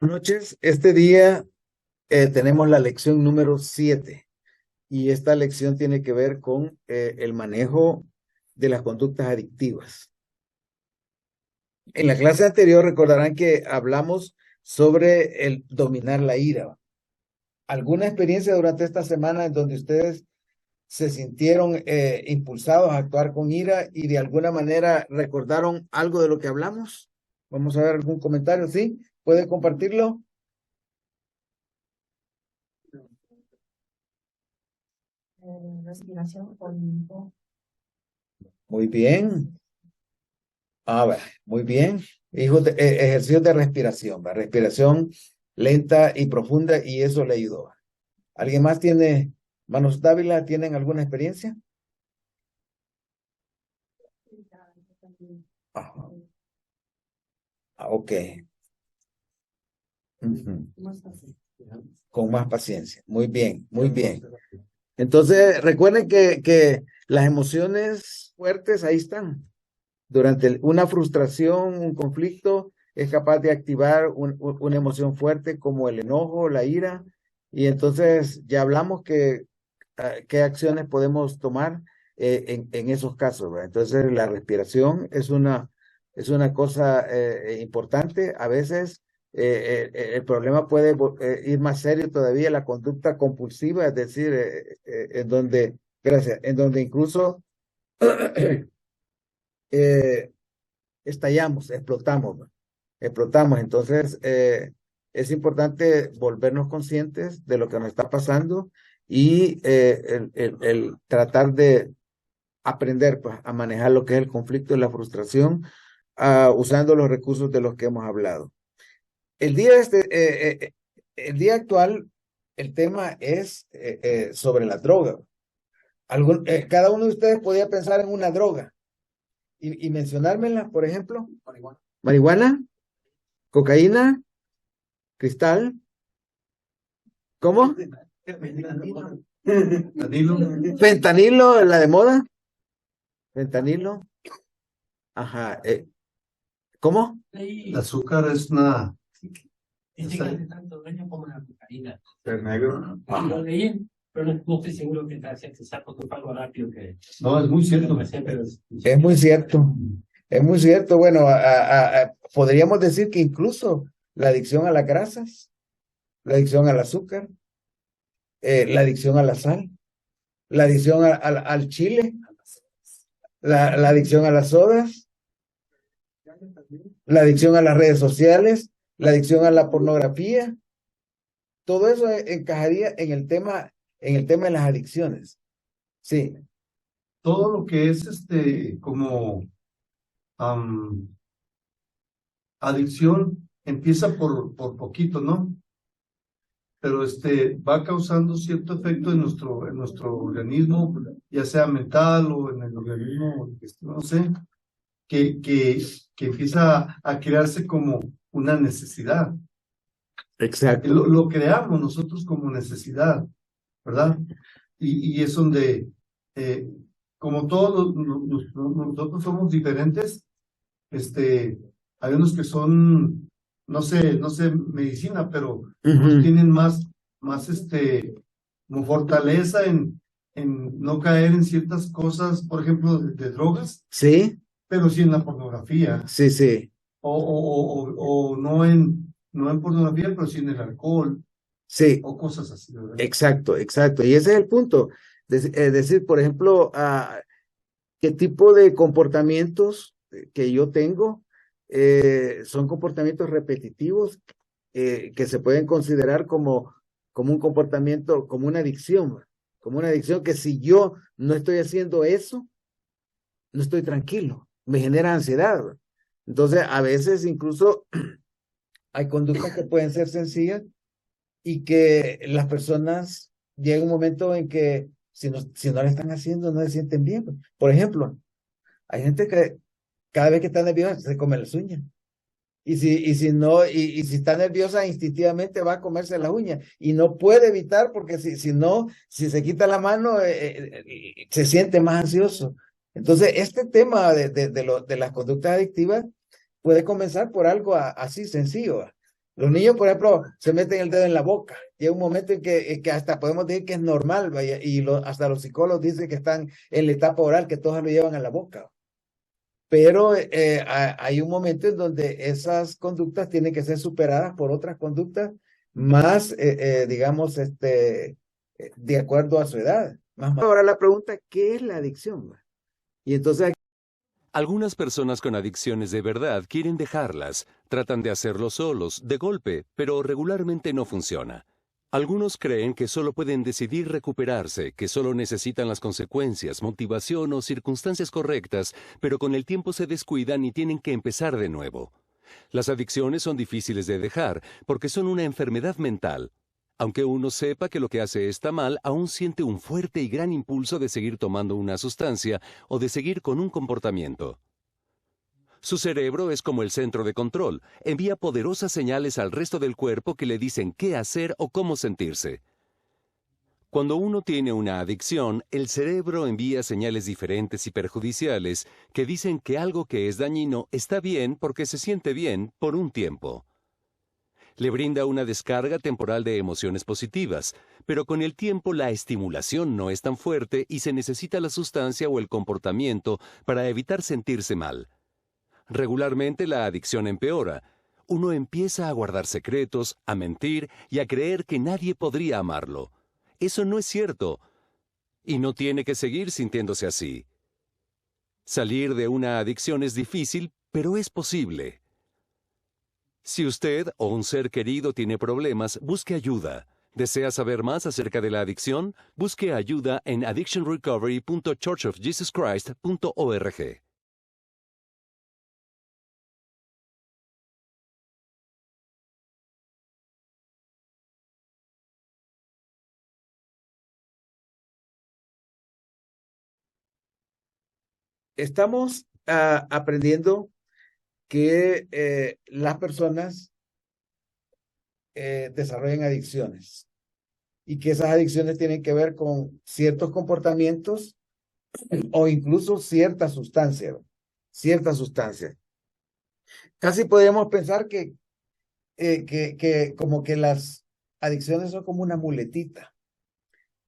Buenas noches. Este día tenemos la lección número 7 y esta lección tiene que ver con el manejo de las conductas adictivas. En la clase anterior recordarán que hablamos sobre el dominar la ira. ¿Alguna experiencia durante esta semana en donde ustedes se sintieron impulsados a actuar con ira y de alguna manera recordaron algo de lo que hablamos? Vamos a ver algún comentario, ¿sí? ¿Puede compartirlo? Respiración Muy bien. Muy bien. Ejercicios de respiración, ¿va? Respiración lenta y profunda y eso le ayudó. ¿Alguien más tiene, Manos Dávila, tienen alguna experiencia? Ajá. Ok. Ujú. Con más paciencia. Muy bien, muy bien. Entonces, recuerden que las emociones fuertes ahí están. Durante una frustración, un conflicto, es capaz de activar una emoción fuerte como el enojo, la ira. Y entonces ya hablamos qué acciones podemos tomar en esos casos, ¿verdad? Entonces la respiración es una cosa importante. A veces el problema puede ir más serio todavía, la conducta compulsiva, es decir, en donde incluso eh, estallamos, explotamos, ¿no? Explotamos. Entonces, es importante volvernos conscientes de lo que nos está pasando y el tratar de aprender, pues, a manejar lo que es el conflicto y la frustración, usando los recursos de los que hemos hablado. El día, el día actual, el tema es sobre la droga. Cada uno de ustedes podía pensar en una droga y mencionármela, por ejemplo. Marihuana, cocaína, cristal, ¿cómo? Fentanilo, la de moda. Fentanilo, ajá. ¿Cómo? El azúcar es una... Dice que hace tanto daño como la cocaína. ¿El negro? Lo leí, pero no estoy seguro que te saco tu algo rápido que... No, es muy cierto. Es muy cierto. Es muy cierto. Bueno, podríamos decir que incluso la adicción a las grasas, la adicción al azúcar, la adicción a la sal, la adicción al chile, la adicción a las sodas, la adicción a las redes sociales, la adicción a la pornografía, todo eso encajaría en el tema de las adicciones. Sí, Todo lo que es como adicción empieza por poquito, ¿no? Pero va causando cierto efecto en nuestro organismo, ya sea mental o en el organismo, no sé, que empieza a crearse como una necesidad. exacto. Lo creamos nosotros como necesidad, ¿verdad? Y es donde, como todos nosotros somos diferentes, hay unos que son, no sé, medicina, pero unos tienen más, como fortaleza en no caer en ciertas cosas, por ejemplo, de drogas, Sí, pero sí en la pornografía, sí, sí, o no en pornografía, pero sí en el alcohol, sí, o cosas así, ¿verdad? exacto, exacto. Y ese es el punto. Es decir, por ejemplo, qué tipo de comportamientos que yo tengo son comportamientos repetitivos que se pueden considerar como un comportamiento, como una adicción que si yo no estoy haciendo eso, no estoy tranquilo, me genera ansiedad. Entonces, a veces incluso hay conductas que pueden ser sencillas y que las personas llega un momento en que si no le están haciendo, no se sienten bien. Por ejemplo, hay gente que cada vez que está nerviosa se come las uñas. Y si no, y si está nerviosa, instintivamente va a comerse las uñas. Y no puede evitar, porque si no, si se quita la mano, se siente más ansioso. Entonces, este tema de las conductas adictivas puede comenzar por algo así sencillo. Los niños, por ejemplo, se meten el dedo en la boca. Llega un momento en que hasta podemos decir que es normal, vaya, y hasta los psicólogos dicen que están en la etapa oral, que todos lo llevan a la boca. Pero hay un momento en donde esas conductas tienen que ser superadas por otras conductas más, digamos, de acuerdo a su edad. Ahora la pregunta, ¿qué es la adicción? Y entonces Algunas personas con adicciones de verdad quieren dejarlas, tratan de hacerlo solos, de golpe, pero regularmente no funciona. Algunos creen que solo pueden decidir recuperarse, que solo necesitan las consecuencias, motivación o circunstancias correctas, pero con el tiempo se descuidan y tienen que empezar de nuevo. Las adicciones son difíciles de dejar porque son una enfermedad mental. Aunque uno sepa que lo que hace está mal, aún siente un fuerte y gran impulso de seguir tomando una sustancia o de seguir con un comportamiento. Su cerebro es como el centro de control, envía poderosas señales al resto del cuerpo que le dicen qué hacer o cómo sentirse. Cuando uno tiene una adicción, el cerebro envía señales diferentes y perjudiciales que dicen que algo que es dañino está bien porque se siente bien por un tiempo. Le brinda una descarga temporal de emociones positivas, pero con el tiempo la estimulación no es tan fuerte y se necesita la sustancia o el comportamiento para evitar sentirse mal. Regularmente la adicción empeora. Uno empieza a guardar secretos, a mentir y a creer que nadie podría amarlo. Eso no es cierto, y no tiene que seguir sintiéndose así. Salir de una adicción es difícil, pero es posible. Si usted o un ser querido tiene problemas, busque ayuda. ¿Desea saber más acerca de la adicción? Busque ayuda en addictionrecovery.churchofjesuschrist.org. estamos aprendiendo que las personas desarrollan adicciones y que esas adicciones tienen que ver con ciertos comportamientos o incluso ciertas sustancias, ciertas sustancias. Casi podríamos pensar que como que las adicciones son como una muletita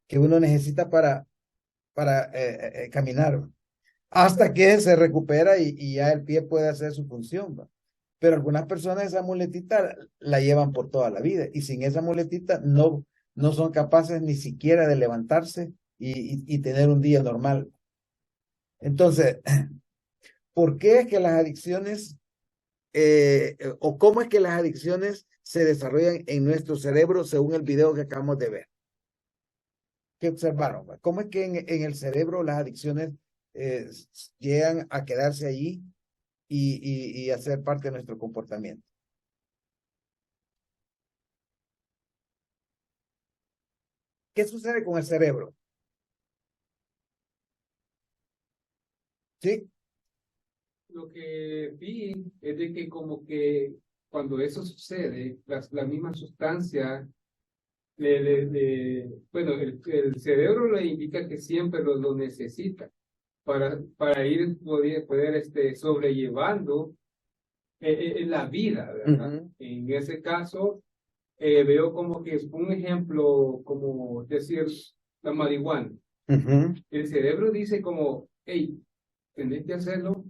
que uno necesita para caminar, hasta que se recupera y ya el pie puede hacer su función, ¿va? Pero algunas personas esa muletita la llevan por toda la vida y sin esa muletita no son capaces ni siquiera de levantarse y tener un día normal. Entonces, ¿por qué es que las adicciones o cómo es que las adicciones se desarrollan en nuestro cerebro según el video que acabamos de ver? ¿Qué observaron? ¿Cómo es que en el cerebro las adicciones llegan a quedarse allí y hacer parte de nuestro comportamiento? ¿Qué sucede con el cerebro? ¿Sí? Lo que vi es de que como que cuando eso sucede, la misma sustancia, bueno, el cerebro le indica que siempre lo necesita para poder sobrellevando la vida, ¿verdad? Uh-huh. En ese caso, veo como que es un ejemplo, como decir, la marihuana. Uh-huh. El cerebro dice como, hey, tenés que hacerlo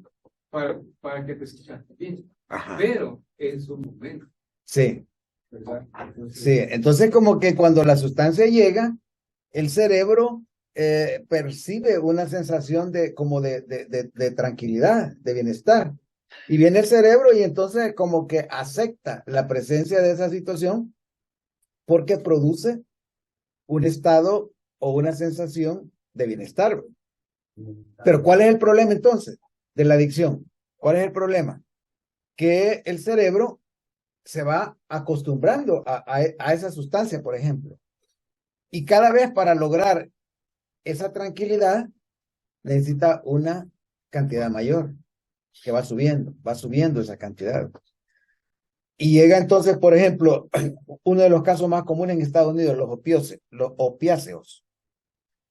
para que te sientas bien. Ajá. Pero en su momento. Sí. ¿Verdad? Entonces, Sí, entonces como que cuando la sustancia llega, el cerebro percibe una sensación como de tranquilidad, de bienestar. Y viene el cerebro y entonces como que acepta la presencia de esa situación porque produce un estado o una sensación de bienestar. Pero ¿cuál es el problema entonces de la adicción? ¿Cuál es el problema? Que el cerebro se va acostumbrando a esa sustancia, por ejemplo. Y cada vez para lograr esa tranquilidad necesita una cantidad mayor que va subiendo esa cantidad. Y llega entonces, por ejemplo, uno de los casos más comunes en Estados Unidos, los opiáceos.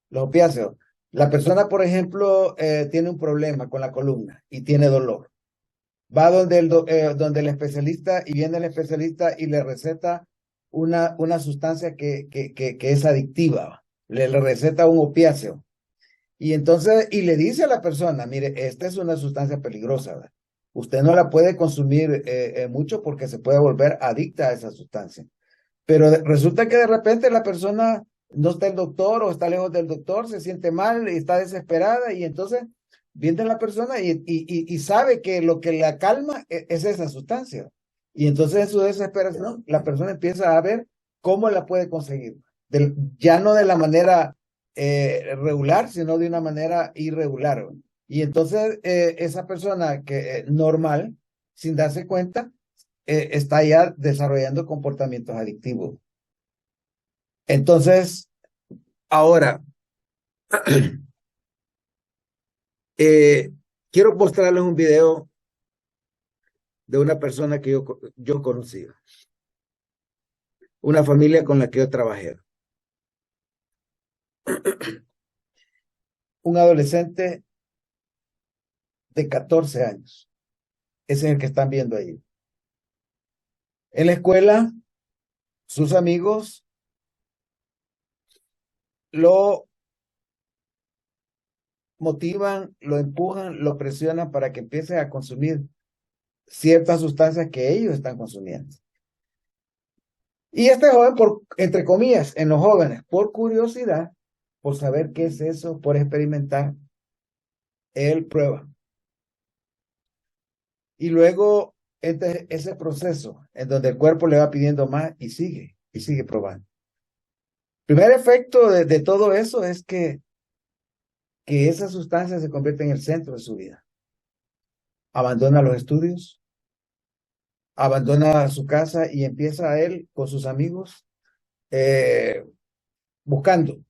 Los opiáceos. La persona, por ejemplo, tiene un problema con la columna y tiene dolor. va donde el especialista y viene el especialista y le receta una sustancia que es adictiva, le receta un opiáceo. Y entonces, y le dice a la persona, mire, esta es una sustancia peligrosa, ¿verdad? Usted no la puede consumir mucho porque se puede volver adicta a esa sustancia. Pero resulta que de repente la persona no está el doctor o está lejos del doctor, se siente mal y está desesperada y entonces viene la persona y sabe que lo que la calma es esa sustancia. Y entonces en su desesperación la persona empieza a ver cómo la puede conseguir. Ya no de la manera regular, sino de una manera irregular. Y entonces esa persona que normal, sin darse cuenta, está ya desarrollando comportamientos adictivos. Entonces, ahora, quiero mostrarles un video de una persona que yo conocí, una familia con la que yo trabajé. Un adolescente de 14 años. Ese es el que están viendo ahí. En la escuela, sus amigos lo motivan, lo empujan, lo presionan para que empiece a consumir ciertas sustancias que ellos están consumiendo. Y este joven, entre comillas, en los jóvenes, por curiosidad, por saber qué es eso, por experimentar, él prueba. Y luego ese proceso en donde el cuerpo le va pidiendo más y sigue probando. El primer efecto de todo eso es que esa sustancia se convierte en el centro de su vida. Abandona los estudios, abandona su casa y empieza a él con sus amigos buscando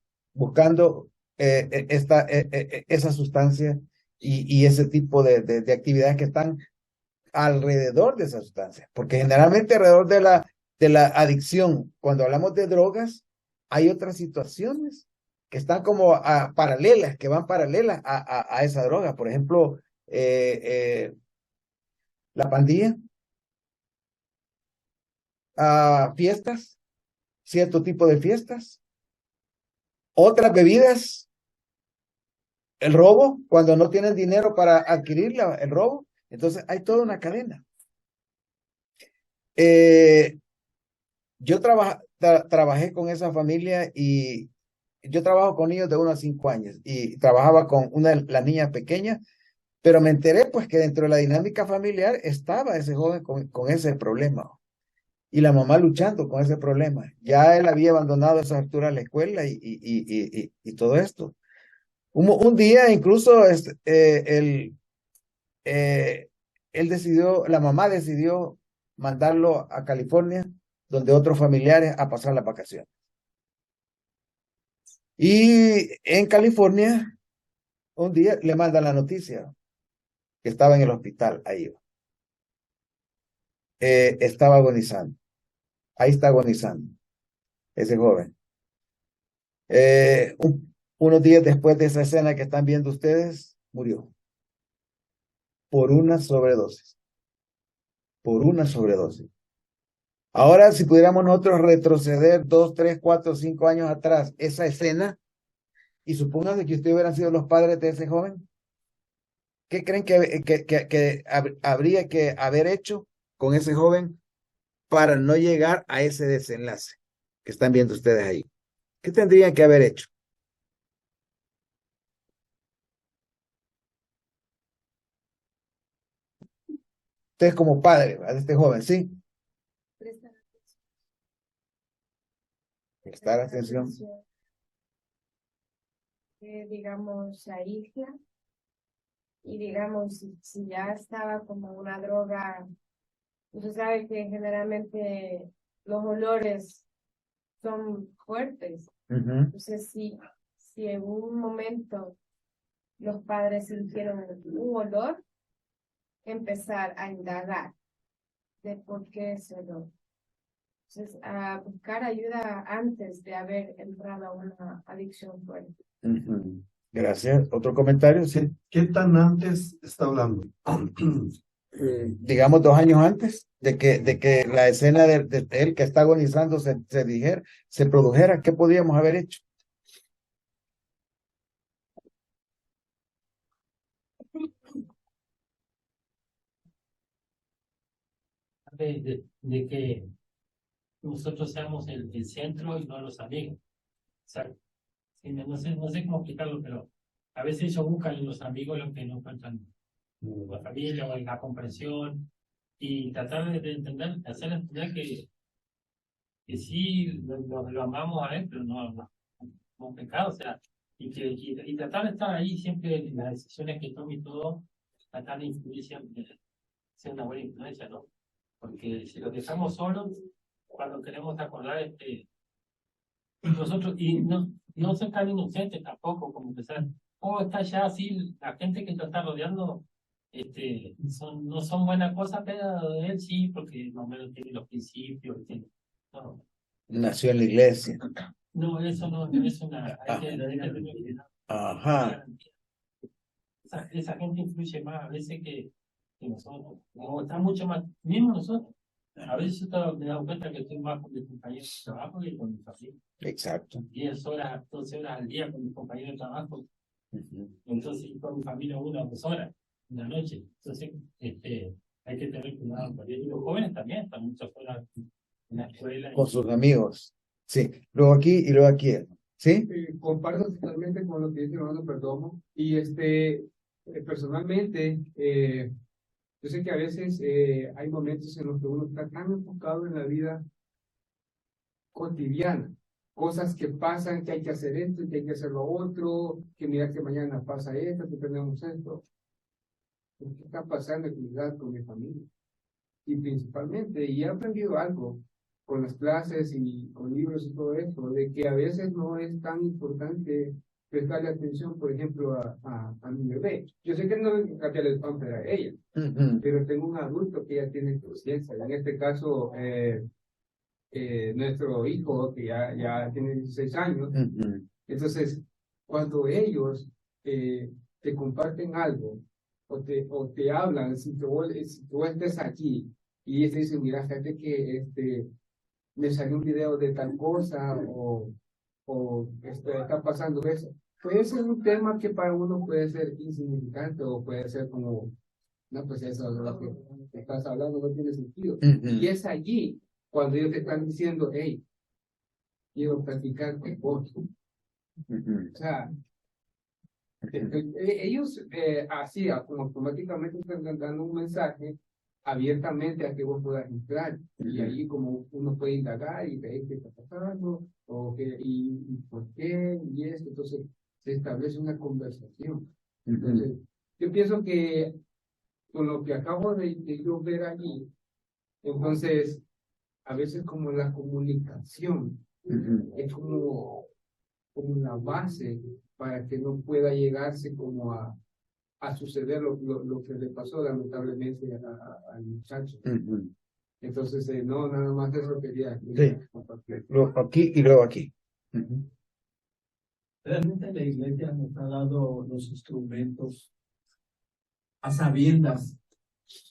esa sustancia y ese tipo de actividades que están alrededor de esa sustancia. Porque generalmente alrededor de la adicción, cuando hablamos de drogas, hay otras situaciones que están como paralelas, que van paralelas a esa droga. Por ejemplo, la pandilla, fiestas, cierto tipo de fiestas, otras bebidas, el robo, cuando no tienen dinero para adquirirla, el robo. Entonces hay toda una cadena. Yo trabajé con esa familia y yo trabajo con niños de 1 a 5 años y trabajaba con una de las niñas pequeñas, pero me enteré pues que dentro de la dinámica familiar estaba ese joven con ese problema y la mamá luchando con ese problema. Ya él había abandonado a esa altura la escuela y todo esto. Un día incluso la mamá decidió mandarlo a California, donde otros familiares a pasar las vacaciones. Y en California, un día le mandan la noticia que estaba en el hospital, ahí. Estaba agonizando. Ahí está agonizando ese joven. Unos días después de esa escena que están viendo ustedes, murió. Por una sobredosis. Por una sobredosis. Ahora, si pudiéramos nosotros retroceder 2, 3, 4, 5 años atrás, esa escena, y supóngase que ustedes hubieran sido los padres de ese joven, ¿qué creen que habría que haber hecho con ese joven para no llegar a ese desenlace que están viendo ustedes ahí? ¿Qué tendrían que haber hecho? Ustedes como padre de este joven, ¿sí? Prestar atención. Digamos, se aísla y digamos, si ya estaba como una droga, usted sabe que generalmente los olores son fuertes. Entonces, si en un momento los padres sintieron un olor, empezar a indagar de por qué ese olor. Entonces, a buscar ayuda antes de haber entrado a una adicción fuerte. Gracias. ¿Otro comentario? Sí. ¿Qué tan antes está hablando? digamos 2 años antes de que la escena de él que está agonizando se produjera, ¿qué podíamos haber hecho? De que nosotros seamos el centro y no los amigos. O sea, sí, no sé cómo explicarlo, pero a veces ellos buscan en los amigos lo que no encuentran en la familia o en la comprensión, y tratar de entender, hacer entender que sí lo amamos a él, pero no pecado, o sea, y tratar de estar ahí siempre en las decisiones que tome y todo, tratar de influir siempre, ser una buena influencia, ¿no? Porque si lo dejamos solos, cuando queremos acordar, nosotros, y no ser tan inocentes tampoco, como pensar, está ya así, la gente que te está rodeando, no son buena cosa, pero él sí, porque más o menos tiene los principios, no, Nació en la iglesia. no, eso no es una, hay que tener cuidado. Ajá. Esa gente influye más a veces que nosotros, o está mucho más, mismo nosotros. A veces yo me he dado cuenta que estoy más con mis compañeros de trabajo que con mi familia. Exacto. 10 horas, 12 horas al día con mis compañeros de trabajo. Entonces, con mi familia 1 o 2 horas en la noche. Entonces, hay que tener cuidado con ellos. Y los jóvenes también están muchas horas en la escuela. Con sus amigos. Sí. Luego aquí y luego aquí. ¿Sí? Comparto totalmente con lo que dice hermano Perdomo. Y personalmente, yo sé que a veces hay momentos en los que uno está tan enfocado en la vida cotidiana, cosas que pasan, que hay que hacer esto, que hay que hacer lo otro, que mira que mañana pasa esto, que tenemos esto. ¿Qué está pasando en mi vida con mi familia? Y principalmente, y he aprendido algo con las clases y con libros y todo eso, de que a veces no es tan importante prestarle atención, por ejemplo, a mi bebé. Yo sé que no es cambiarle el pamper a ella, pero tengo un adulto que ya tiene conciencia. En este caso, nuestro hijo, que ya tiene 16 años, entonces, cuando ellos te comparten algo o te hablan, si tú estés aquí y ellos te dicen, mira, fíjate que me salió un video de tal cosa o está pasando eso. Puede ser un tema que para uno puede ser insignificante o puede ser como, no, pues eso es lo que estás hablando, no tiene sentido. Y es allí cuando ellos te están diciendo, hey, quiero practicar con vos. O sea, ellos así como automáticamente están dando un mensaje abiertamente a que vos puedas entrar y ahí como uno puede indagar y ver qué está pasando y por qué y esto, entonces se establece una conversación. Entonces yo pienso que con lo que acabo de yo ver allí, entonces a veces como la comunicación es como la base para que no pueda llegarse como a suceder lo que le pasó lamentablemente al muchacho. Entonces, no, nada más eso quería compartir. Luego aquí y luego aquí. Realmente la iglesia nos ha dado los instrumentos a sabiendas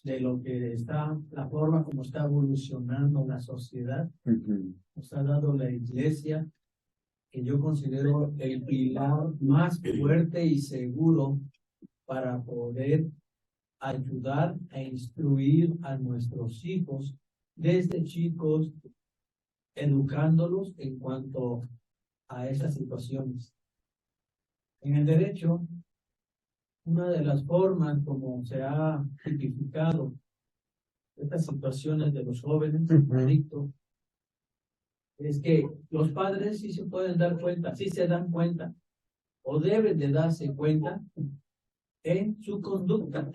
de lo que está, la forma como está evolucionando la sociedad. Nos ha dado la iglesia, que yo considero el pilar más fuerte y seguro para poder ayudar a instruir a nuestros hijos desde chicos, educándolos en cuanto a esas situaciones. En el derecho, una de las formas como se ha tipificado estas situaciones de los jóvenes adictos es que los padres sí se pueden dar cuenta, sí se dan cuenta o deben de darse cuenta en su conducta.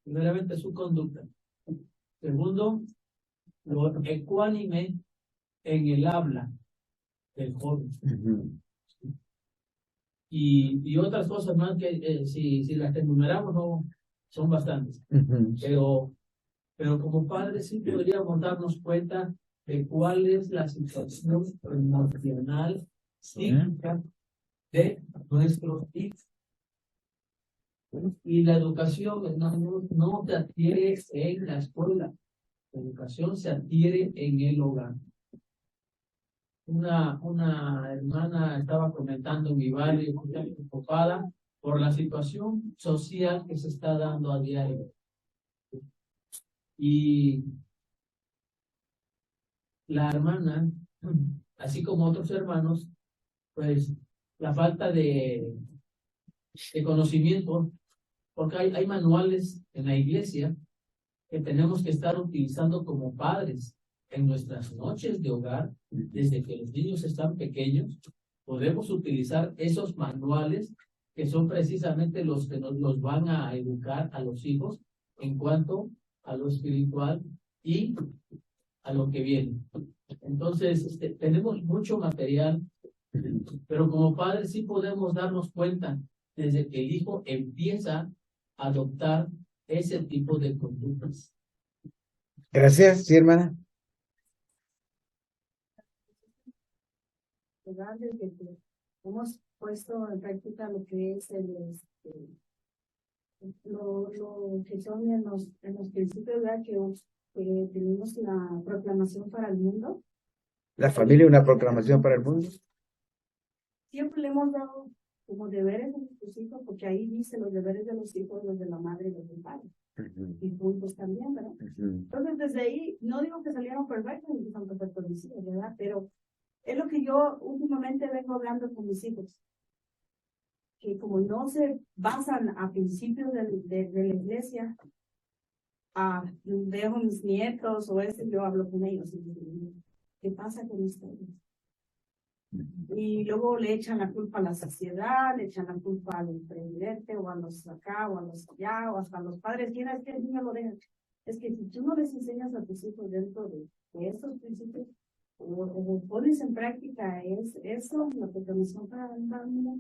Primeramente su conducta. Segundo, lo ecuánime en el habla del joven. Y otras cosas más que si las enumeramos no son bastantes. Pero como padres sí podríamos darnos cuenta de cuál es la situación emocional psíquica de nuestros hijos. Y la educación no se adquiere en la escuela, la educación se adquiere en el hogar. Una hermana estaba comentando en mi barrio, muy preocupada por la situación social que se está dando a diario. Y la hermana, así como otros hermanos, pues la falta de conocimiento, porque hay manuales en la iglesia que tenemos que estar utilizando como padres en nuestras noches de hogar, desde que los niños están pequeños, podemos utilizar esos manuales que son precisamente los que nos van a educar a los hijos en cuanto a lo espiritual y a lo que viene. Entonces, tenemos mucho material, pero como padres sí podemos darnos cuenta desde que el hijo empieza a adoptar ese tipo de conductas. Gracias, sí, hermana. Desde que hemos puesto en práctica lo que es lo que son en los principios, ¿verdad? Que tenemos la proclamación para el mundo. La familia, una proclamación para el mundo. Siempre le hemos dado como deberes a nuestros hijos, porque ahí dice los deberes de los hijos, los de la madre y los del padre. Y puntos también, ¿verdad? Entonces, desde ahí, no digo que salieron perfectos ni que son perfectos mis hijos, ¿verdad? Pero es lo que yo últimamente vengo hablando con mis hijos, que como no se basan a principios de la iglesia, dejo a mis nietos o yo hablo con ellos y digo, ¿qué pasa con ustedes? Y luego le echan la culpa a la sociedad, le echan la culpa al presidente o a los acá o a los allá o hasta a los padres. ¿Quién es que el niño lo deja? Es que si tú no les enseñas a tus hijos dentro de estos principios, o pones en práctica eso, la proclamación para el mundo,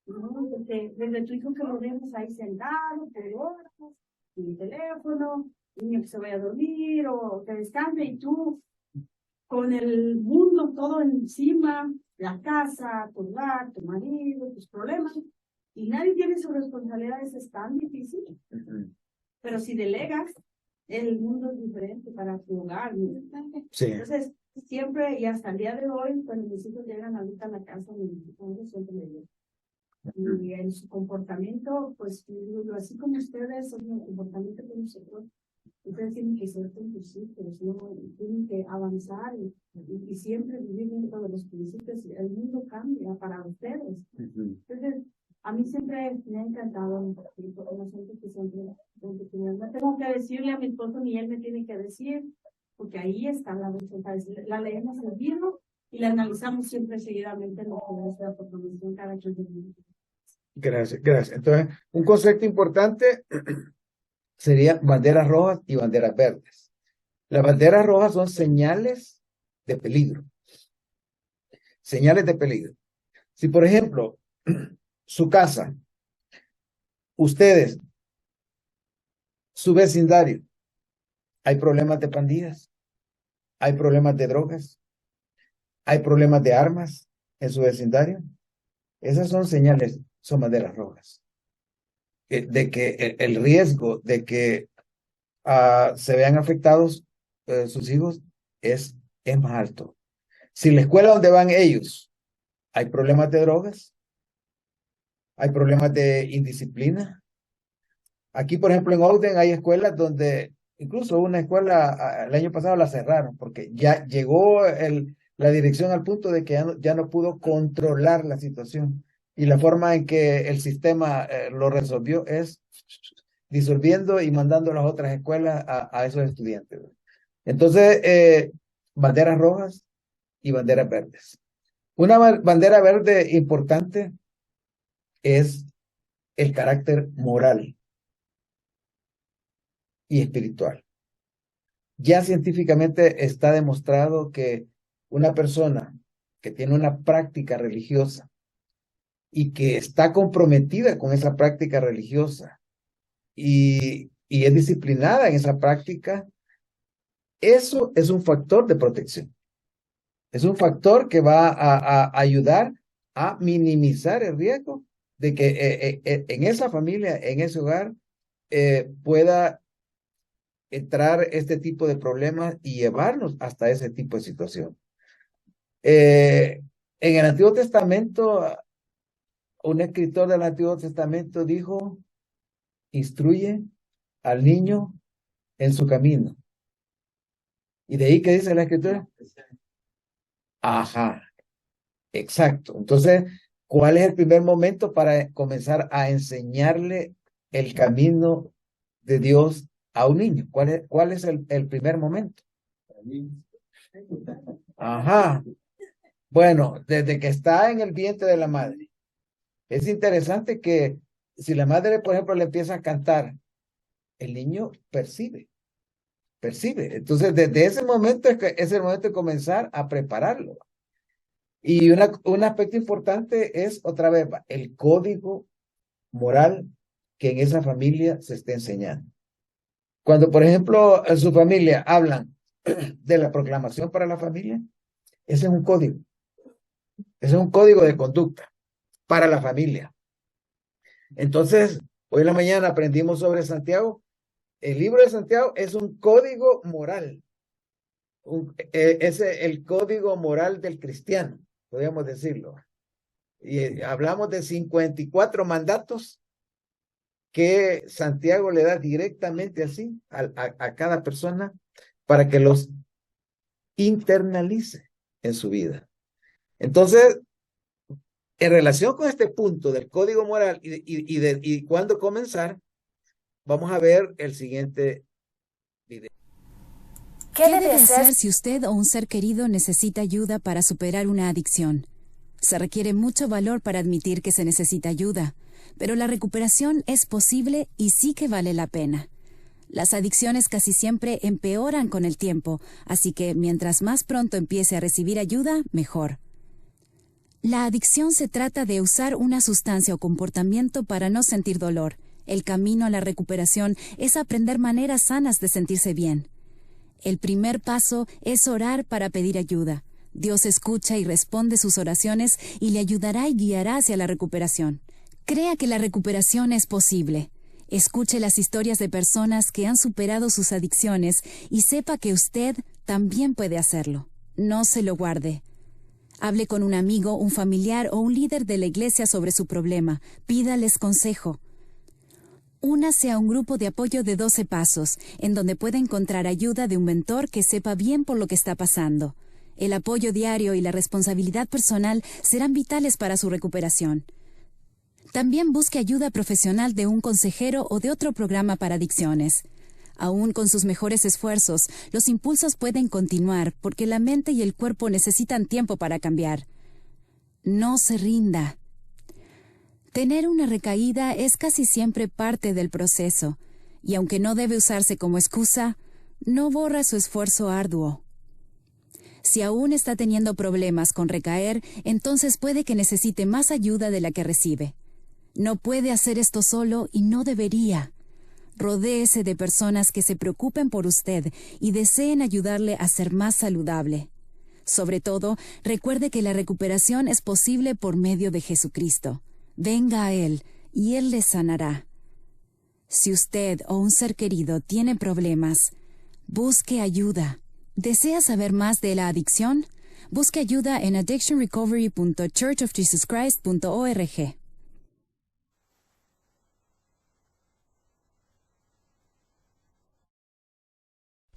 ¿no? Desde tu hijo que lo dejas ahí sentado por horas, en el teléfono, niño que se vaya a dormir o que descanse y tú con el mundo todo encima, la casa, tu hogar, tu marido, tus problemas, y nadie tiene sus responsabilidades, es tan difícil. Pero si delegas, el mundo es diferente para tu hogar. ¿No? Sí. Entonces, siempre y hasta el día de hoy, cuando mis hijos llegan ahorita a la casa, siempre me digo. Y en su comportamiento, pues, así como ustedes, en el comportamiento de nosotros, ustedes tienen que ser con sus hijos, ¿no? Tienen que avanzar y siempre vivir dentro de los principios. El mundo cambia para ustedes. Entonces, a mí siempre me ha encantado, que siempre, no tengo que decirle a mi esposo ni él me tiene que decir, porque ahí está la responsabilidad. La leemos en el libro y la analizamos siempre seguidamente en lo que es la proclamación cada 15 minutos. Gracias, gracias. Entonces, un concepto importante sería banderas rojas y banderas verdes. Las banderas rojas son señales de peligro. Señales de peligro. Si, por ejemplo, su casa, ustedes, su vecindario, hay problemas de pandillas, hay problemas de drogas, hay problemas de armas en su vecindario, esas son señales, son banderas rojas. De que el riesgo de que se vean afectados sus hijos es más alto. Si la escuela donde van ellos hay problemas de drogas, hay problemas de indisciplina. Aquí, por ejemplo, en Ogden hay escuelas donde, incluso una escuela el año pasado la cerraron porque ya llegó la dirección al punto de que ya no pudo controlar la situación. Y la forma en que el sistema lo resolvió es disolviendo y mandando a las otras escuelas a esos estudiantes. Entonces, banderas rojas y banderas verdes. Una bandera verde importante es el carácter moral y espiritual. Ya científicamente está demostrado que una persona que tiene una práctica religiosa y que está comprometida con esa práctica religiosa y es disciplinada en esa práctica, eso es un factor de protección. Es un factor que va a ayudar a minimizar el riesgo de que en esa familia, en ese hogar, pueda entrar este tipo de problemas y llevarnos hasta ese tipo de situación. En el Antiguo Testamento, un escritor del Antiguo Testamento dijo, instruye al niño en su camino. ¿Y de ahí qué dice la escritura? Ajá, exacto. Entonces, ¿cuál es el primer momento para comenzar a enseñarle el camino de Dios a un niño? ¿Cuál es el primer momento? Ajá. Bueno, desde que está en el vientre de la madre. Es interesante que si la madre, por ejemplo, le empieza a cantar, el niño percibe. Entonces, desde ese momento es el momento de comenzar a prepararlo. Y un aspecto importante es, otra vez, el código moral que en esa familia se está enseñando. Cuando, por ejemplo, en su familia hablan de la proclamación para la familia, ese es un código. Ese es un código de conducta para la familia. Entonces, hoy en la mañana aprendimos sobre Santiago. El libro de Santiago es un código moral. Es el código moral del cristiano, podríamos decirlo. Y hablamos de 54 mandatos que Santiago le da directamente así a cada persona para que los internalice en su vida. Entonces, en relación con este punto del código moral y cuándo comenzar, vamos a ver el siguiente video. ¿Qué debe hacer si usted o un ser querido necesita ayuda para superar una adicción? Se requiere mucho valor para admitir que se necesita ayuda, pero la recuperación es posible y sí que vale la pena. Las adicciones casi siempre empeoran con el tiempo, así que mientras más pronto empiece a recibir ayuda, mejor. La adicción se trata de usar una sustancia o comportamiento para no sentir dolor. El camino a la recuperación es aprender maneras sanas de sentirse bien. El primer paso es orar para pedir ayuda. Dios escucha y responde sus oraciones y le ayudará y guiará hacia la recuperación. Crea que la recuperación es posible. Escuche las historias de personas que han superado sus adicciones y sepa que usted también puede hacerlo. No se lo guarde. Hable con un amigo, un familiar o un líder de la iglesia sobre su problema. Pídales consejo. Únase a un grupo de apoyo de 12 pasos, en donde puede encontrar ayuda de un mentor que sepa bien por lo que está pasando. El apoyo diario y la responsabilidad personal serán vitales para su recuperación. También busque ayuda profesional de un consejero o de otro programa para adicciones. Aún con sus mejores esfuerzos, los impulsos pueden continuar porque la mente y el cuerpo necesitan tiempo para cambiar. No se rinda. Tener una recaída es casi siempre parte del proceso, y aunque no debe usarse como excusa, no borra su esfuerzo arduo. Si aún está teniendo problemas con recaer, entonces puede que necesite más ayuda de la que recibe. No puede hacer esto solo y no debería. Rodéese de personas que se preocupen por usted y deseen ayudarle a ser más saludable. Sobre todo, recuerde que la recuperación es posible por medio de Jesucristo. Venga a Él y Él le sanará. Si usted o un ser querido tiene problemas, busque ayuda. ¿Desea saber más de la adicción? Busque ayuda en addictionrecovery.churchofjesuschrist.org.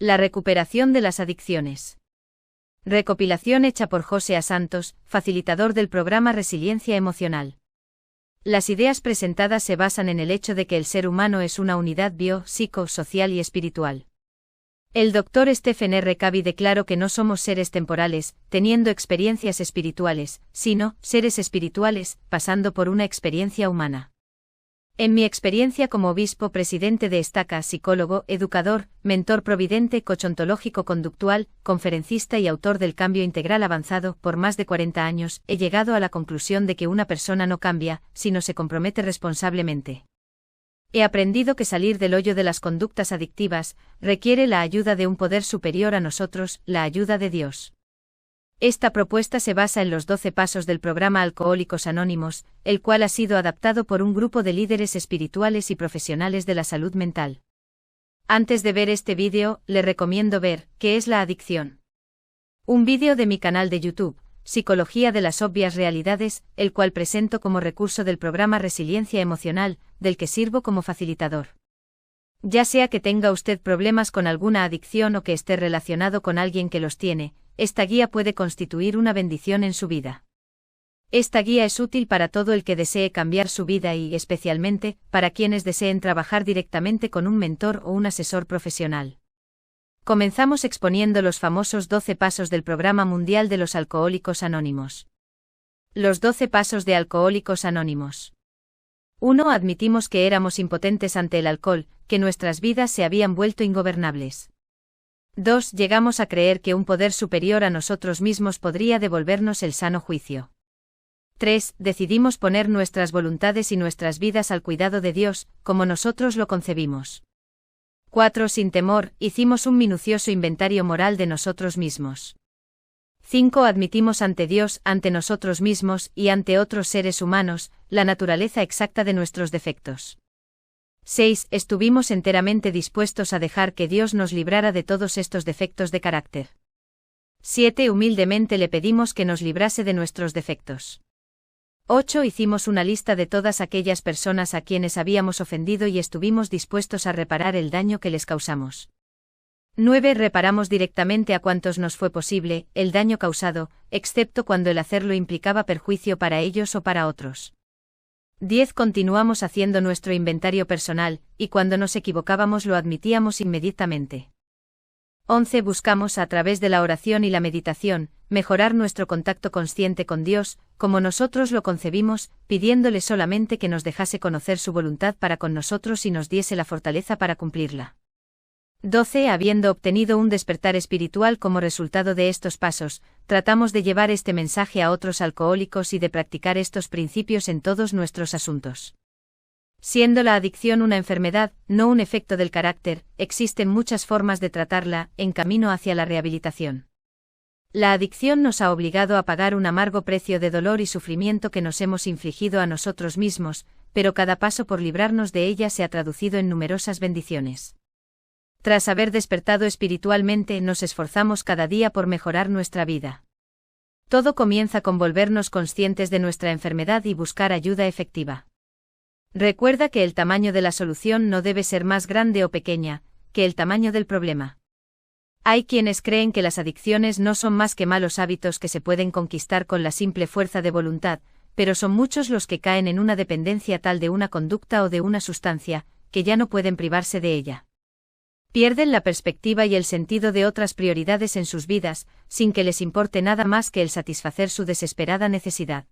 La recuperación de las adicciones. Recopilación hecha por José A. Santos, facilitador del programa Resiliencia Emocional. Las ideas presentadas se basan en el hecho de que el ser humano es una unidad bio, psico, social y espiritual. El Dr. Stephen R. Covey declaró que no somos seres temporales, teniendo experiencias espirituales, sino seres espirituales, pasando por una experiencia humana. En mi experiencia como obispo presidente de Estaca, psicólogo, educador, mentor providente, coach ontológico conductual, conferencista y autor del Cambio Integral Avanzado, por más de 40 años, he llegado a la conclusión de que una persona no cambia, sino se compromete responsablemente. He aprendido que salir del hoyo de las conductas adictivas requiere la ayuda de un poder superior a nosotros, la ayuda de Dios. Esta propuesta se basa en los 12 pasos del programa Alcohólicos Anónimos, el cual ha sido adaptado por un grupo de líderes espirituales y profesionales de la salud mental. Antes de ver este vídeo, le recomiendo ver ¿Qué es la adicción? Un vídeo de mi canal de YouTube, Psicología de las obvias realidades, el cual presento como recurso del programa Resiliencia Emocional, del que sirvo como facilitador. Ya sea que tenga usted problemas con alguna adicción o que esté relacionado con alguien que los tiene, esta guía puede constituir una bendición en su vida. Esta guía es útil para todo el que desee cambiar su vida y, especialmente, para quienes deseen trabajar directamente con un mentor o un asesor profesional. Comenzamos exponiendo los famosos 12 pasos del Programa Mundial de los Alcohólicos Anónimos. Los 12 pasos de Alcohólicos Anónimos. 1. Admitimos que éramos impotentes ante el alcohol, que nuestras vidas se habían vuelto ingobernables. 2. Llegamos a creer que un poder superior a nosotros mismos podría devolvernos el sano juicio. 3. Decidimos poner nuestras voluntades y nuestras vidas al cuidado de Dios, como nosotros lo concebimos. 4. Sin temor, hicimos un minucioso inventario moral de nosotros mismos. 5. Admitimos ante Dios, ante nosotros mismos y ante otros seres humanos, la naturaleza exacta de nuestros defectos. 6. Estuvimos enteramente dispuestos a dejar que Dios nos librara de todos estos defectos de carácter. 7. Humildemente le pedimos que nos librase de nuestros defectos. 8. Hicimos una lista de todas aquellas personas a quienes habíamos ofendido y estuvimos dispuestos a reparar el daño que les causamos. 9. Reparamos directamente a cuantos nos fue posible el daño causado, excepto cuando el hacerlo implicaba perjuicio para ellos o para otros. 10. Continuamos haciendo nuestro inventario personal, y cuando nos equivocábamos lo admitíamos inmediatamente. 11. Buscamos a través de la oración y la meditación, mejorar nuestro contacto consciente con Dios, como nosotros lo concebimos, pidiéndole solamente que nos dejase conocer su voluntad para con nosotros y nos diese la fortaleza para cumplirla. 12. Habiendo obtenido un despertar espiritual como resultado de estos pasos, tratamos de llevar este mensaje a otros alcohólicos y de practicar estos principios en todos nuestros asuntos. Siendo la adicción una enfermedad, no un efecto del carácter, existen muchas formas de tratarla, en camino hacia la rehabilitación. La adicción nos ha obligado a pagar un amargo precio de dolor y sufrimiento que nos hemos infligido a nosotros mismos, pero cada paso por librarnos de ella se ha traducido en numerosas bendiciones. Tras haber despertado espiritualmente, nos esforzamos cada día por mejorar nuestra vida. Todo comienza con volvernos conscientes de nuestra enfermedad y buscar ayuda efectiva. Recuerda que el tamaño de la solución no debe ser más grande o pequeña que el tamaño del problema. Hay quienes creen que las adicciones no son más que malos hábitos que se pueden conquistar con la simple fuerza de voluntad, pero son muchos los que caen en una dependencia tal de una conducta o de una sustancia, que ya no pueden privarse de ella. Pierden la perspectiva y el sentido de otras prioridades en sus vidas, sin que les importe nada más que el satisfacer su desesperada necesidad.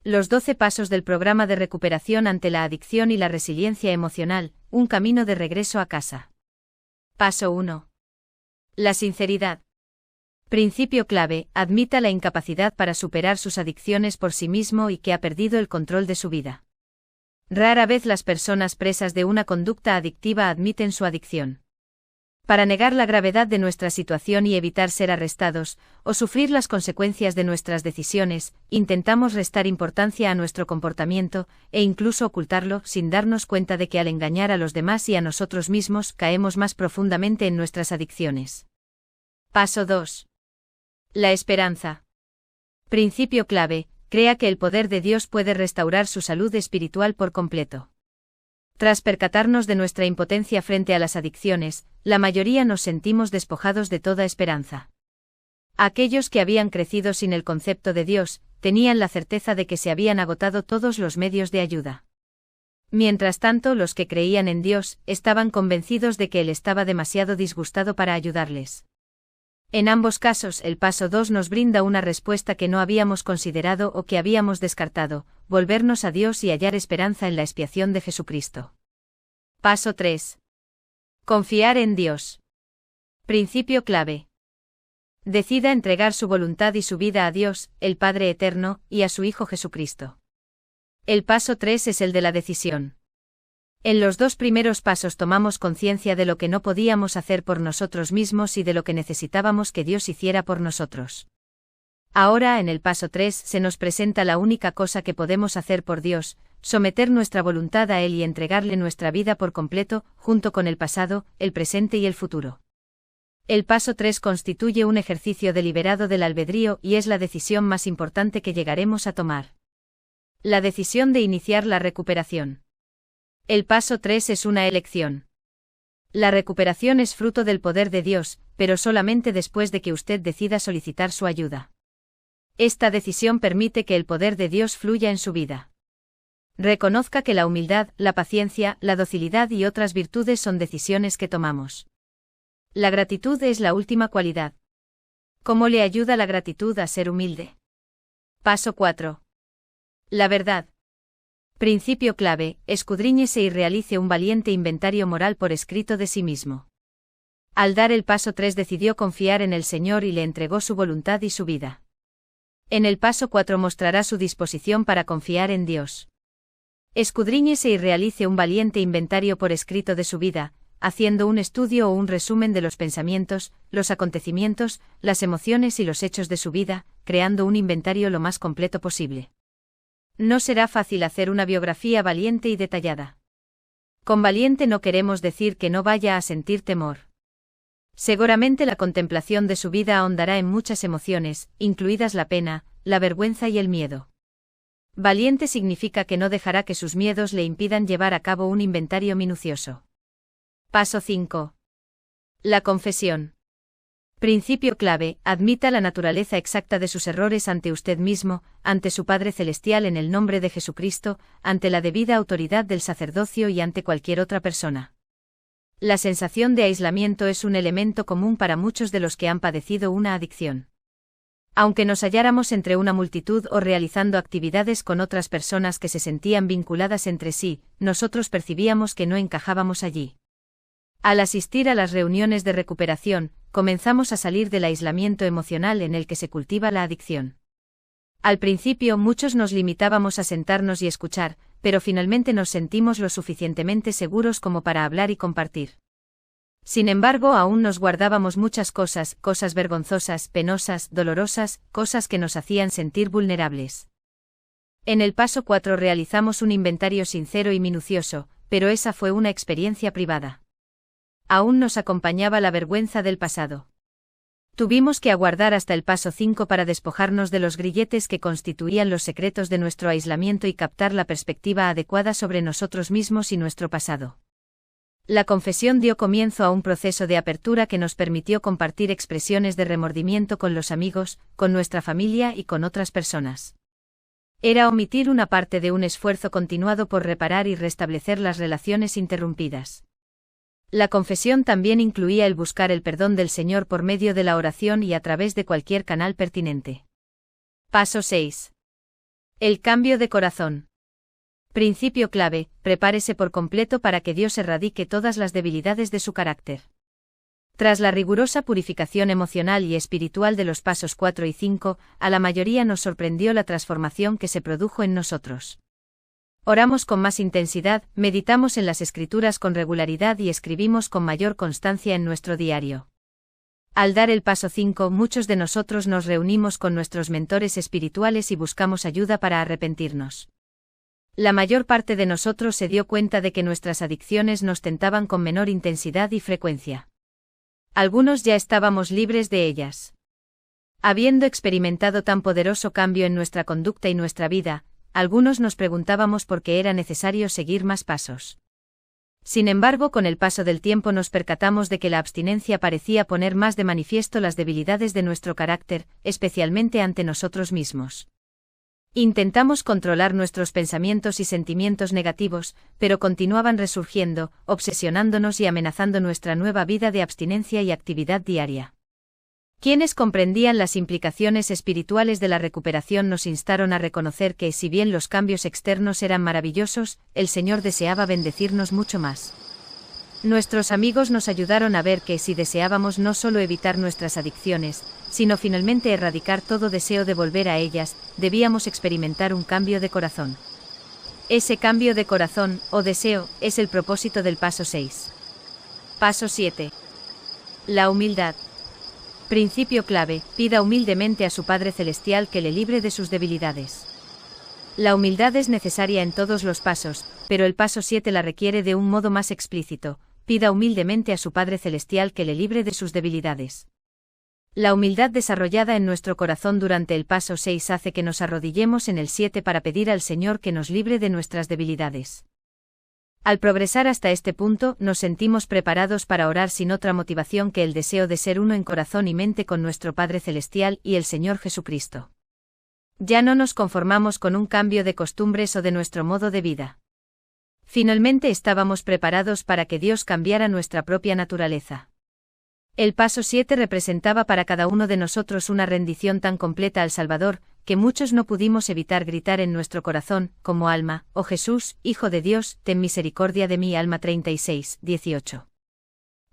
Los 12 pasos del programa de recuperación ante la adicción y la resiliencia emocional, un camino de regreso a casa. Paso 1. La sinceridad. Principio clave: admita la incapacidad para superar sus adicciones por sí mismo y que ha perdido el control de su vida. Rara vez las personas presas de una conducta adictiva admiten su adicción. Para negar la gravedad de nuestra situación y evitar ser arrestados, o sufrir las consecuencias de nuestras decisiones, intentamos restar importancia a nuestro comportamiento, e incluso ocultarlo, sin darnos cuenta de que al engañar a los demás y a nosotros mismos caemos más profundamente en nuestras adicciones. Paso 2. La esperanza. Principio clave: crea que el poder de Dios puede restaurar su salud espiritual por completo. Tras percatarnos de nuestra impotencia frente a las adicciones, la mayoría nos sentimos despojados de toda esperanza. Aquellos que habían crecido sin el concepto de Dios, tenían la certeza de que se habían agotado todos los medios de ayuda. Mientras tanto, los que creían en Dios, estaban convencidos de que Él estaba demasiado disgustado para ayudarles. En ambos casos, el paso 2 nos brinda una respuesta que no habíamos considerado o que habíamos descartado: volvernos a Dios y hallar esperanza en la expiación de Jesucristo. Paso 3. Confiar en Dios. Principio clave. Decida entregar su voluntad y su vida a Dios, el Padre Eterno, y a su Hijo Jesucristo. El paso 3 es el de la decisión. En los 2 primeros pasos tomamos conciencia de lo que no podíamos hacer por nosotros mismos y de lo que necesitábamos que Dios hiciera por nosotros. Ahora, en el paso 3, se nos presenta la única cosa que podemos hacer por Dios: someter nuestra voluntad a Él y entregarle nuestra vida por completo, junto con el pasado, el presente y el futuro. El paso 3 constituye un ejercicio deliberado del albedrío y es la decisión más importante que llegaremos a tomar. La decisión de iniciar la recuperación. El paso 3 es una elección. La recuperación es fruto del poder de Dios, pero solamente después de que usted decida solicitar su ayuda. Esta decisión permite que el poder de Dios fluya en su vida. Reconozca que la humildad, la paciencia, la docilidad y otras virtudes son decisiones que tomamos. La gratitud es la última cualidad. ¿Cómo le ayuda la gratitud a ser humilde? Paso 4. La verdad. Principio clave: escudriñese y realice un valiente inventario moral por escrito de sí mismo. Al dar el paso 3 decidió confiar en el Señor y le entregó su voluntad y su vida. En el paso 4 mostrará su disposición para confiar en Dios. Escudriñese y realice un valiente inventario por escrito de su vida, haciendo un estudio o un resumen de los pensamientos, los acontecimientos, las emociones y los hechos de su vida, creando un inventario lo más completo posible. No será fácil hacer una biografía valiente y detallada. Con valiente no queremos decir que no vaya a sentir temor. Seguramente la contemplación de su vida ahondará en muchas emociones, incluidas la pena, la vergüenza y el miedo. Valiente significa que no dejará que sus miedos le impidan llevar a cabo un inventario minucioso. Paso 5. La confesión. Principio clave: admita la naturaleza exacta de sus errores ante usted mismo, ante su Padre Celestial en el nombre de Jesucristo, ante la debida autoridad del sacerdocio y ante cualquier otra persona. La sensación de aislamiento es un elemento común para muchos de los que han padecido una adicción. Aunque nos halláramos entre una multitud o realizando actividades con otras personas que se sentían vinculadas entre sí, nosotros percibíamos que no encajábamos allí. Al asistir a las reuniones de recuperación, comenzamos a salir del aislamiento emocional en el que se cultiva la adicción. Al principio muchos nos limitábamos a sentarnos y escuchar, pero finalmente nos sentimos lo suficientemente seguros como para hablar y compartir. Sin embargo, aún nos guardábamos muchas cosas vergonzosas, penosas, dolorosas, cosas que nos hacían sentir vulnerables. En el paso 4 realizamos un inventario sincero y minucioso, pero esa fue una experiencia privada. Aún nos acompañaba la vergüenza del pasado. Tuvimos que aguardar hasta el paso 5 para despojarnos de los grilletes que constituían los secretos de nuestro aislamiento y captar la perspectiva adecuada sobre nosotros mismos y nuestro pasado. La confesión dio comienzo a un proceso de apertura que nos permitió compartir expresiones de remordimiento con los amigos, con nuestra familia y con otras personas. Era omitir una parte de un esfuerzo continuado por reparar y restablecer las relaciones interrumpidas. La confesión también incluía el buscar el perdón del Señor por medio de la oración y a través de cualquier canal pertinente. Paso 6. El cambio de corazón. Principio clave: prepárese por completo para que Dios erradique todas las debilidades de su carácter. Tras la rigurosa purificación emocional y espiritual de los pasos 4 y 5, a la mayoría nos sorprendió la transformación que se produjo en nosotros. Oramos con más intensidad, meditamos en las Escrituras con regularidad y escribimos con mayor constancia en nuestro diario. Al dar el paso 5, muchos de nosotros nos reunimos con nuestros mentores espirituales y buscamos ayuda para arrepentirnos. La mayor parte de nosotros se dio cuenta de que nuestras adicciones nos tentaban con menor intensidad y frecuencia. Algunos ya estábamos libres de ellas. Habiendo experimentado tan poderoso cambio en nuestra conducta y nuestra vida, algunos nos preguntábamos por qué era necesario seguir más pasos. Sin embargo, con el paso del tiempo nos percatamos de que la abstinencia parecía poner más de manifiesto las debilidades de nuestro carácter, especialmente ante nosotros mismos. Intentamos controlar nuestros pensamientos y sentimientos negativos, pero continuaban resurgiendo, obsesionándonos y amenazando nuestra nueva vida de abstinencia y actividad diaria. Quienes comprendían las implicaciones espirituales de la recuperación nos instaron a reconocer que, si bien los cambios externos eran maravillosos, el Señor deseaba bendecirnos mucho más. Nuestros amigos nos ayudaron a ver que, si deseábamos no solo evitar nuestras adicciones, sino finalmente erradicar todo deseo de volver a ellas, debíamos experimentar un cambio de corazón. Ese cambio de corazón, o deseo, es el propósito del paso 6. Paso 7. La humildad. Principio clave: pida humildemente a su Padre Celestial que le libre de sus debilidades. La humildad es necesaria en todos los pasos, pero el paso 7 la requiere de un modo más explícito: pida humildemente a su Padre Celestial que le libre de sus debilidades. La humildad desarrollada en nuestro corazón durante el paso 6 hace que nos arrodillemos en el 7 para pedir al Señor que nos libre de nuestras debilidades. Al progresar hasta este punto, nos sentimos preparados para orar sin otra motivación que el deseo de ser uno en corazón y mente con nuestro Padre Celestial y el Señor Jesucristo. Ya no nos conformamos con un cambio de costumbres o de nuestro modo de vida. Finalmente estábamos preparados para que Dios cambiara nuestra propia naturaleza. El paso 7 representaba para cada uno de nosotros una rendición tan completa al Salvador, que muchos no pudimos evitar gritar en nuestro corazón, como alma: «Oh Jesús, Hijo de Dios, ten misericordia de mí». Alma 36, 18.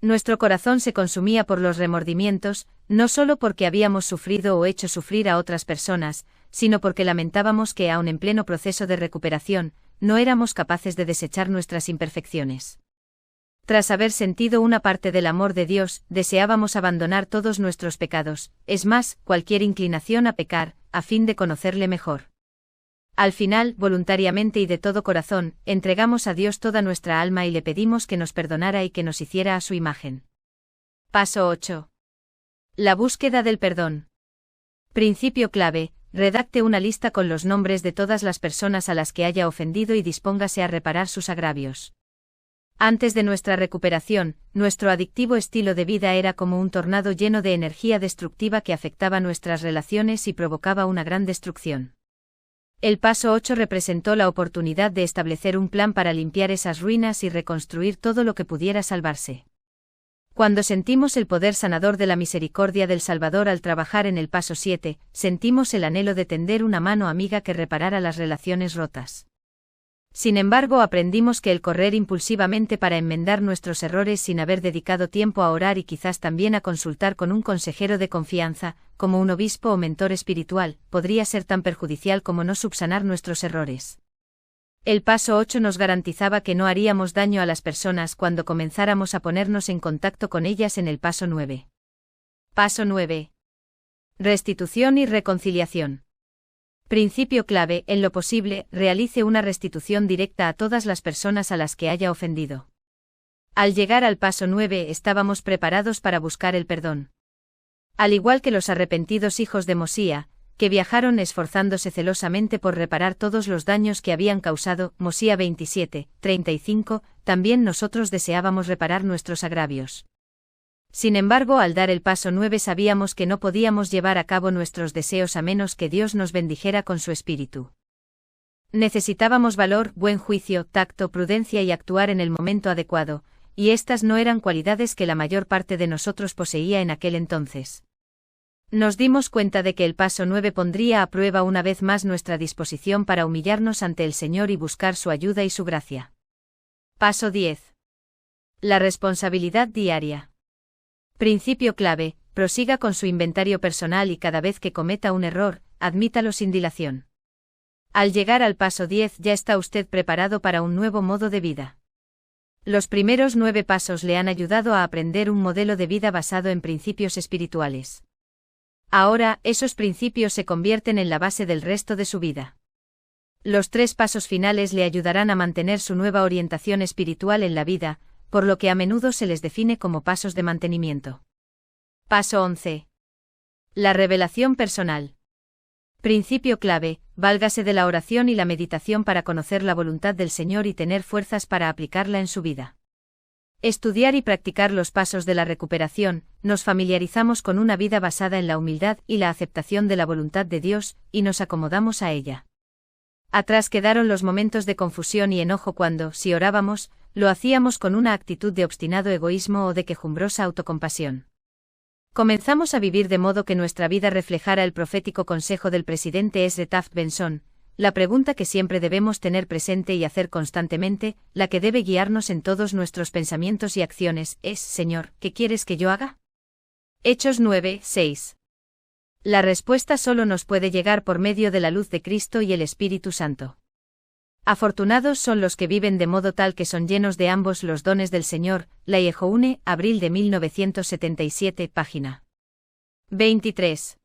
Nuestro corazón se consumía por los remordimientos, no solo porque habíamos sufrido o hecho sufrir a otras personas, sino porque lamentábamos que, aun en pleno proceso de recuperación, no éramos capaces de desechar nuestras imperfecciones. Tras haber sentido una parte del amor de Dios, deseábamos abandonar todos nuestros pecados, es más, cualquier inclinación a pecar, a fin de conocerle mejor. Al final, voluntariamente y de todo corazón, entregamos a Dios toda nuestra alma y le pedimos que nos perdonara y que nos hiciera a su imagen. Paso 8. La búsqueda del perdón. Principio clave: redacte una lista con los nombres de todas las personas a las que haya ofendido y dispóngase a reparar sus agravios. Antes de nuestra recuperación, nuestro adictivo estilo de vida era como un tornado lleno de energía destructiva que afectaba nuestras relaciones y provocaba una gran destrucción. El paso 8 representó la oportunidad de establecer un plan para limpiar esas ruinas y reconstruir todo lo que pudiera salvarse. Cuando sentimos el poder sanador de la misericordia del Salvador al trabajar en el paso 7, sentimos el anhelo de tender una mano amiga que reparara las relaciones rotas. Sin embargo, aprendimos que el correr impulsivamente para enmendar nuestros errores sin haber dedicado tiempo a orar y quizás también a consultar con un consejero de confianza, como un obispo o mentor espiritual, podría ser tan perjudicial como no subsanar nuestros errores. El paso 8 nos garantizaba que no haríamos daño a las personas cuando comenzáramos a ponernos en contacto con ellas en el paso 9. Paso 9. Restitución y reconciliación. Principio clave: en lo posible, realice una restitución directa a todas las personas a las que haya ofendido. Al llegar al paso 9 estábamos preparados para buscar el perdón. Al igual que los arrepentidos hijos de Mosía, que viajaron esforzándose celosamente por reparar todos los daños que habían causado, Mosía 27, 35, también nosotros deseábamos reparar nuestros agravios. Sin embargo, al dar el paso 9 sabíamos que no podíamos llevar a cabo nuestros deseos a menos que Dios nos bendijera con su espíritu. Necesitábamos valor, buen juicio, tacto, prudencia y actuar en el momento adecuado, y estas no eran cualidades que la mayor parte de nosotros poseía en aquel entonces. Nos dimos cuenta de que el paso 9 pondría a prueba una vez más nuestra disposición para humillarnos ante el Señor y buscar su ayuda y su gracia. Paso 10. La responsabilidad diaria. Principio clave: prosiga con su inventario personal y cada vez que cometa un error, admítalo sin dilación. Al llegar al paso 10 ya está usted preparado para un nuevo modo de vida. Los primeros 9 pasos le han ayudado a aprender un modelo de vida basado en principios espirituales. Ahora, esos principios se convierten en la base del resto de su vida. Los 3 pasos finales le ayudarán a mantener su nueva orientación espiritual en la vida, por lo que a menudo se les define como pasos de mantenimiento. Paso 11. La revelación personal. Principio clave: válgase de la oración y la meditación para conocer la voluntad del Señor y tener fuerzas para aplicarla en su vida. Estudiar y practicar los pasos de la recuperación, nos familiarizamos con una vida basada en la humildad y la aceptación de la voluntad de Dios, y nos acomodamos a ella. Atrás quedaron los momentos de confusión y enojo cuando, si orábamos, lo hacíamos con una actitud de obstinado egoísmo o de quejumbrosa autocompasión. Comenzamos a vivir de modo que nuestra vida reflejara el profético consejo del presidente S. Taft Benson: la pregunta que siempre debemos tener presente y hacer constantemente, la que debe guiarnos en todos nuestros pensamientos y acciones, es: Señor, ¿qué quieres que yo haga? Hechos 9, 6. La respuesta solo nos puede llegar por medio de la luz de Cristo y el Espíritu Santo. Afortunados son los que viven de modo tal que son llenos de ambos los dones del Señor. La Yehoune, abril de 1977, página 23.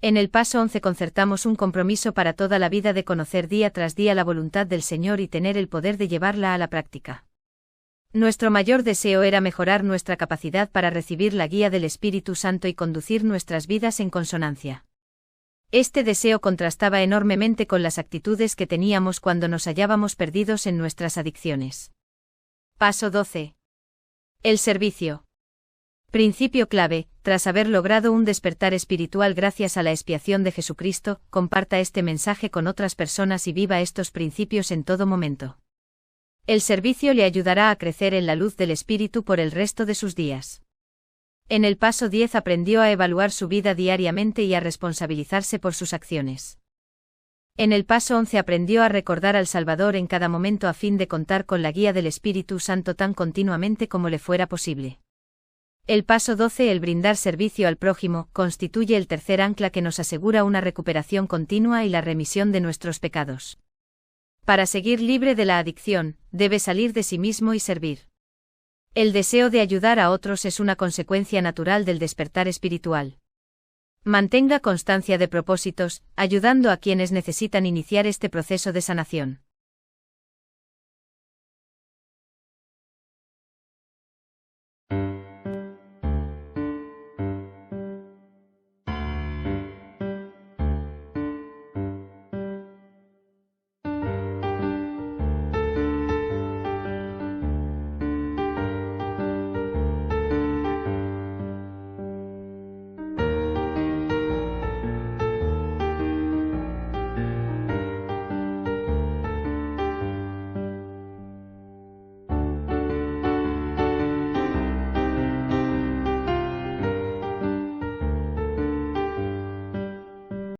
En el paso 11 concertamos un compromiso para toda la vida de conocer día tras día la voluntad del Señor y tener el poder de llevarla a la práctica. Nuestro mayor deseo era mejorar nuestra capacidad para recibir la guía del Espíritu Santo y conducir nuestras vidas en consonancia. Este deseo contrastaba enormemente con las actitudes que teníamos cuando nos hallábamos perdidos en nuestras adicciones. Paso 12. El servicio. Principio clave: tras haber logrado un despertar espiritual gracias a la expiación de Jesucristo, comparta este mensaje con otras personas y viva estos principios en todo momento. El servicio le ayudará a crecer en la luz del Espíritu por el resto de sus días. En el paso 10 aprendió a evaluar su vida diariamente y a responsabilizarse por sus acciones. En el paso 11 aprendió a recordar al Salvador en cada momento a fin de contar con la guía del Espíritu Santo tan continuamente como le fuera posible. El paso 12, el brindar servicio al prójimo, constituye el tercer ancla que nos asegura una recuperación continua y la remisión de nuestros pecados. Para seguir libre de la adicción, debe salir de sí mismo y servir. El deseo de ayudar a otros es una consecuencia natural del despertar espiritual. Mantenga constancia de propósitos, ayudando a quienes necesitan iniciar este proceso de sanación.